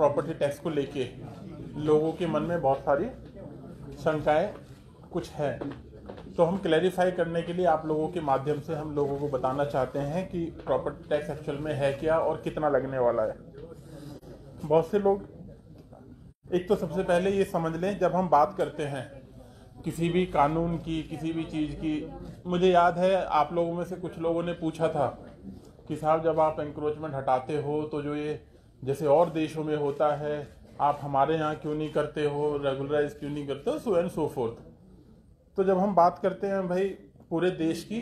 Property tax को लेके लोगों के मन में बहुत सारी शंकाएं कुछ है, तो हम क्लैरिफाई करने के लिए आप लोगों के माध्यम से हम लोगों को बताना चाहते हैं कि प्रॉपर्टी टैक्स एक्चुअल में है क्या और कितना लगने वाला है। बहुत से लोग, एक तो सबसे पहले ये समझ लें, जब हम बात करते हैं किसी भी कानून की, किसी भी चीज़ की, मुझे याद है आप लोगों में से कुछ लोगों ने पूछा था कि साहब जब आप एंक्रोचमेंट हटाते हो तो जो ये जैसे और देशों में होता है आप हमारे यहाँ क्यों नहीं करते हो, रेगुलराइज क्यों नहीं करते हो, सो एंड सो फोर्थ। तो जब हम बात करते हैं भाई पूरे देश की,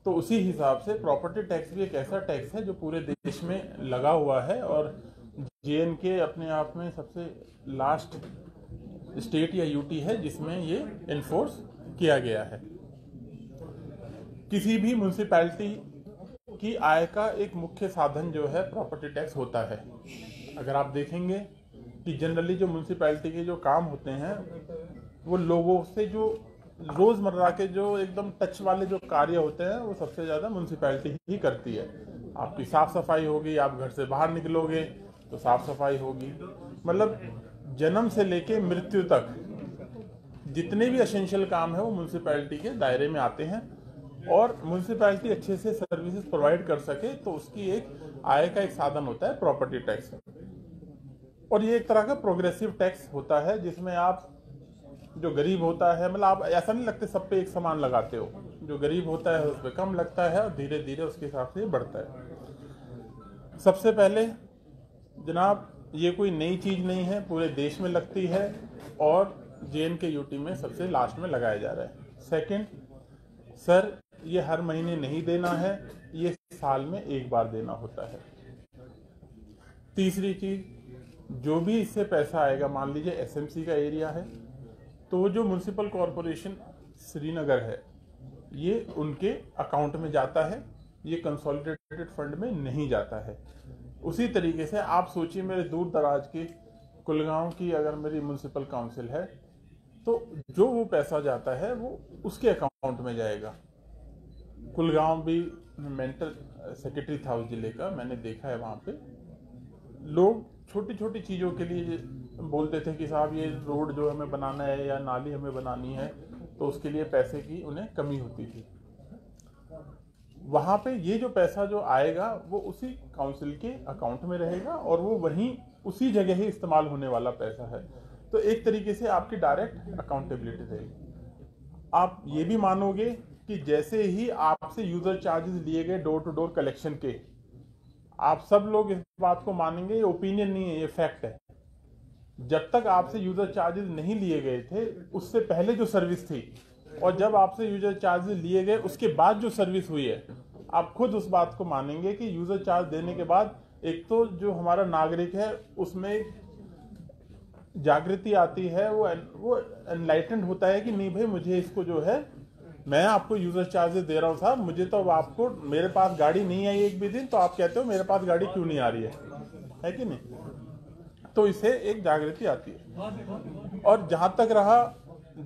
तो उसी हिसाब से प्रॉपर्टी टैक्स भी एक ऐसा टैक्स है जो पूरे देश में लगा हुआ है, और JNK अपने आप में सबसे लास्ट स्टेट या यूटी है जिसमें ये इन्फोर्स किया गया है। किसी भी म्यूनिसिपैलिटी की आय का एक मुख्य साधन जो है प्रॉपर्टी टैक्स होता है। अगर आप देखेंगे कि जनरली जो म्यूनिसिपैलिटी के जो काम होते हैं वो लोगों से जो रोज़मर्रा के जो एकदम टच वाले जो कार्य होते हैं वो सबसे ज़्यादा म्यूनिसिपैलिटी ही करती है। आपकी साफ़ सफाई होगी, आप घर से बाहर निकलोगे तो साफ़ सफाई होगी, मतलब जन्म से लेके मृत्यु तक जितने भी एसेंशियल काम है वो म्यूनिसिपैलिटी के दायरे में आते हैं, और म्यूनिसिपैलिटी अच्छे से सर्विसेज प्रोवाइड कर सके तो उसकी एक आय का एक साधन होता है प्रॉपर्टी टैक्स। और ये एक तरह का प्रोग्रेसिव टैक्स होता है जिसमें आप जो गरीब होता है, मतलब आप ऐसा नहीं लगते सब पे एक समान लगाते हो, जो गरीब होता है उस पर कम लगता है और धीरे धीरे उसके हिसाब से बढ़ता है। सबसे पहले जनाब ये कोई नई चीज़ नहीं है, पूरे देश में लगती है और JNK यूटी में सबसे लास्ट में लगाया जा रहा है। सेकंड, सर ये हर महीने नहीं देना है, ये साल में एक बार देना होता है। तीसरी चीज़, जो भी इससे पैसा आएगा, मान लीजिए SMC का एरिया है तो जो म्यूनिसिपल कॉरपोरेशन श्रीनगर है ये उनके अकाउंट में जाता है, ये कंसोलिडेटेड फंड में नहीं जाता है। उसी तरीके से आप सोचिए मेरे दूर दराज की कुलगांव की अगर मेरी म्यूनिसिपल काउंसिल है तो जो वो पैसा जाता है वो उसके अकाउंट में जाएगा। कुलगांव भी मेंटल सेक्रेटरी था उस जिले का, मैंने देखा है वहाँ पे लोग छोटी छोटी चीज़ों के लिए बोलते थे कि साहब ये रोड जो हमें बनाना है या नाली हमें बनानी है, तो उसके लिए पैसे की उन्हें कमी होती थी। वहाँ पे ये जो पैसा जो आएगा वो उसी काउंसिल के अकाउंट में रहेगा और वो वहीं उसी जगह ही इस्तेमाल होने वाला पैसा है। तो एक तरीके से आपकी डायरेक्ट अकाउंटेबिलिटी रहेगी। आप ये भी मानोगे कि जैसे ही आपसे यूजर चार्जेस लिए गए डोर टू डोर कलेक्शन के, आप सब लोग इस बात को मानेंगे, ये ओपिनियन नहीं है, ये फैक्ट है। जब तक आपसे यूजर चार्जेस नहीं लिए गए थे उससे पहले जो सर्विस थी और जब आपसे यूजर चार्जेस लिए गए उसके बाद जो सर्विस हुई है, आप खुद उस बात को मानेंगे कि यूजर चार्ज देने के बाद एक तो जो हमारा नागरिक है उसमें जागृति आती है, वो एनलाइटेंड होता है कि नहीं भाई मुझे इसको जो है, मैं आपको यूजर चार्जेस दे रहा हूँ साहब, मुझे तो अब आपको, मेरे पास गाड़ी नहीं आई एक भी दिन तो आप कहते हो मेरे पास गाड़ी क्यों नहीं आ रही है कि नहीं? तो इसे एक जागृति आती है। और जहां तक रहा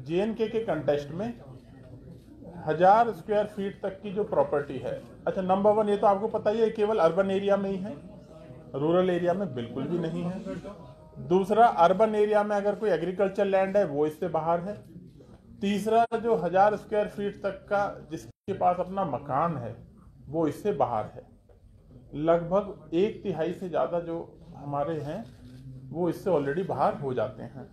JNK के कंटेस्ट में 1000 स्क्वायर फीट तक की जो प्रॉपर्टी है, अच्छा नंबर 1 ये तो आपको पता ही है केवल अर्बन एरिया में ही है, रूरल एरिया में बिल्कुल भी नहीं है। दूसरा, अर्बन एरिया में अगर कोई एग्रीकल्चर लैंड है वो इससे बाहर है। तीसरा, जो 1000 स्क्वायर फीट तक का जिसके पास अपना मकान है वो इससे बाहर है। लगभग 1/3 से ज्यादा जो हमारे हैं वो इससे ऑलरेडी बाहर हो जाते हैं।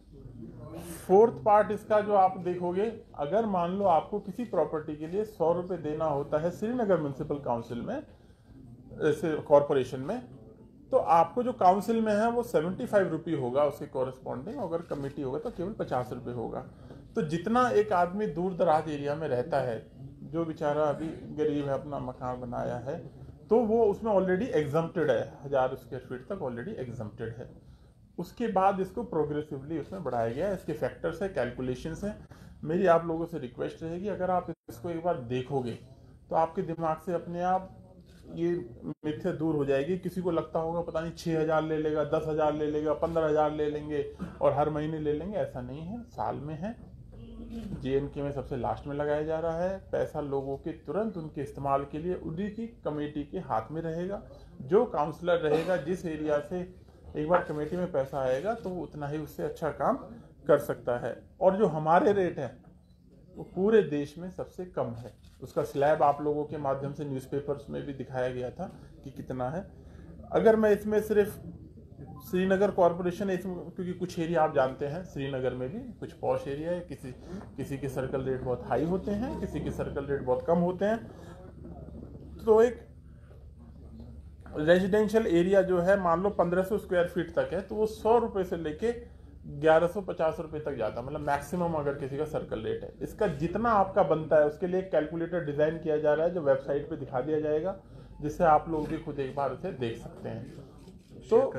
4th पार्ट इसका जो आप देखोगे, अगर मान लो आपको किसी प्रॉपर्टी के लिए 100 रुपये देना होता है श्रीनगर म्यूनिसिपल काउंसिल में, कॉरपोरेशन में, तो आपको जो काउंसिल में है वो 75 रुपये होगा उसके कॉरेस्पॉन्डिंग, अगर कमेटी होगा तो केवल 50 रुपये होगा। तो जितना एक आदमी दूर दराज एरिया में रहता है, जो बेचारा अभी गरीब है, अपना मकान बनाया है, तो वो उसमें ऑलरेडी एग्जम्प्टेड है, 1000 स्क्वायर फीट तक ऑलरेडी एग्जम्प्टेड है। उसके बाद इसको प्रोग्रेसिवली उसमें बढ़ाया गया है, इसके फैक्टर्स है, कैलकुलेशंस हैं। मेरी आप लोगों से रिक्वेस्ट रहेगी, अगर आप इसको एक बार देखोगे तो आपके दिमाग से अपने आप ये मिथ्या दूर हो जाएगी। किसी को लगता होगा पता नहीं 6000 ले लेगा, 10,000 ले लेगा, 15,000 ले लेंगे और हर महीने ले लेंगे, ऐसा नहीं है, साल में है। JNK में सबसे लास्ट में लगाया जा रहा है, पैसा लोगों के तुरंत उनके इस्तेमाल के लिए उन्हीं की कमेटी के हाथ में रहेगा। जो काउंसलर रहेगा जिस एरिया से एक बार कमेटी में पैसा आएगा तो वो उतना ही उससे अच्छा काम कर सकता है। और जो हमारे रेट है वो पूरे देश में सबसे कम है। उसका स्लैब आप लोगों के माध्यम से न्यूज़पेपर्स में भी दिखाया गया था कि कितना है। अगर मैं इसमें सिर्फ श्रीनगर कॉरपोरेशन है, इसमें क्योंकि कुछ एरिया आप जानते हैं श्रीनगर में भी कुछ पॉश एरिया है, किसी के सर्कल रेट बहुत हाई होते हैं, किसी के सर्कल रेट बहुत कम होते हैं। तो एक रेजिडेंशियल एरिया जो है मान लो 1500 स्क्वायर फीट तक है तो वो 100 रुपये से लेके 1150 रुपये तक जाता है, मतलब मैक्सिमम अगर किसी का सर्कल रेट है। इसका जितना आपका बनता है उसके लिए एक कैलकुलेटर डिजाइन किया जा रहा है जो वेबसाइट पे दिखा दिया जाएगा, जिससे आप लोग भी खुद एक बार उसे देख सकते हैं। तो